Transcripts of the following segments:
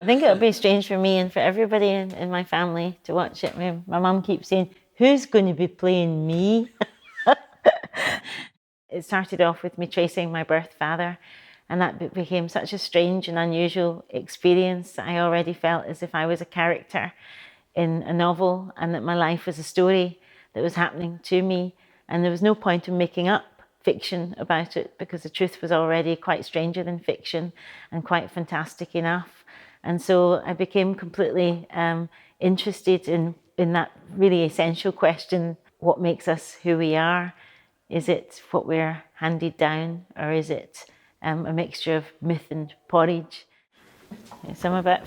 I think it would be strange for me and for everybody in my family to watch it. My mum keeps saying, "Who's going to be playing me?" It started off with me tracing my birth father, and that became such a strange and unusual experience. I already felt as if I was a character in a novel and that my life was a story that was happening to me, and there was no point in making up fiction about it because the truth was already quite stranger than fiction and quite fantastic enough. And so I became completely interested in that really essential question: what makes us who we are? Is it what we're handed down, or is it a mixture of myth and porridge? So I'm about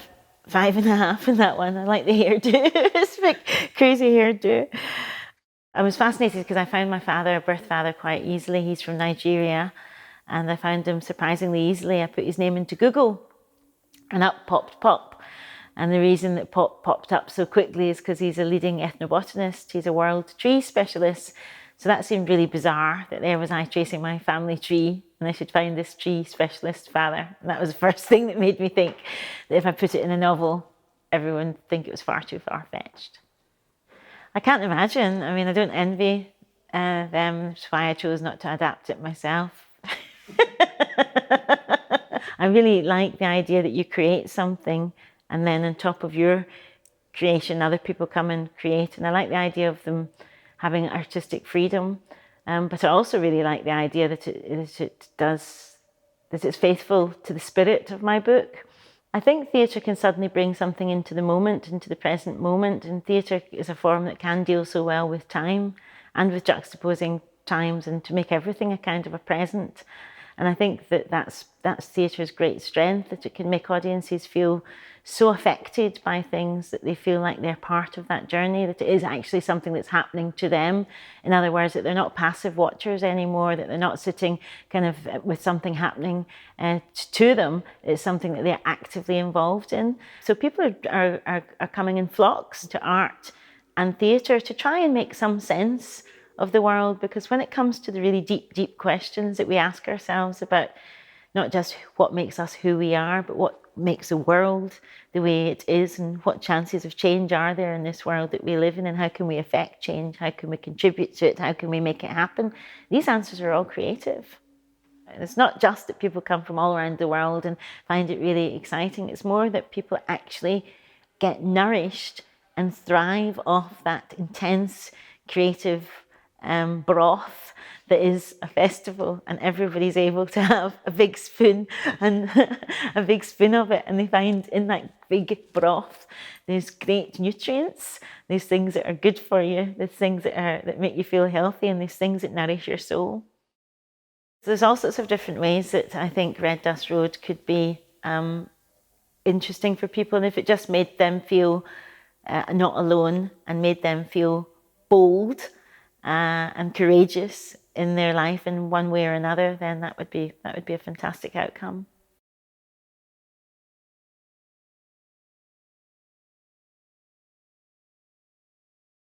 5.5 in that one. I like the hairdo. It's a big crazy hairdo. I was fascinated because I found my father, birth father, quite easily. He's from Nigeria, and I found him surprisingly easily. I put his name into Google, and up popped Pop. And the reason that Pop popped up so quickly is because he's a leading ethnobotanist. He's a world tree specialist. So that seemed really bizarre that there was I tracing my family tree and I should find this tree specialist father. And that was the first thing that made me think that if I put it in a novel, everyone would think it was far too far-fetched. I can't imagine. I mean, I don't envy them. That's why I chose not to adapt it myself. I really like the idea that you create something and then on top of your creation, other people come and create. And I like the idea of them having artistic freedom. But I also really like the idea that it's faithful to the spirit of my book. I think theatre can suddenly bring something into the moment, into the present moment. And theatre is a form that can deal so well with time and with juxtaposing times and to make everything a kind of a present. And I think that's theatre's great strength, that it can make audiences feel so affected by things that they feel like they're part of that journey, that it is actually something that's happening to them. In other words, that they're not passive watchers anymore, that they're not sitting kind of with something happening to them. It's something that they're actively involved in. So people are coming in flocks to art and theatre to try and make some sense of the world, because when it comes to the really deep questions that we ask ourselves about not just what makes us who we are, but what makes the world the way it is, and what chances of change are there in this world that we live in, and how can we affect change, how can we contribute to it, how can we make it happen, these answers are all creative. It's not just that people come from all around the world and find it really exciting, it's more that people actually get nourished and thrive off that intense creative broth that is a festival, and everybody's able to have a big spoon and a big spoon of it, and they find in that big broth there's great nutrients, there's things that are good for you, there's things that make you feel healthy, and there's things that nourish your soul. So there's all sorts of different ways that I think Red Dust Road could be interesting for people, and if it just made them feel not alone and made them feel bold and courageous in their life in one way or another, then that would be a fantastic outcome.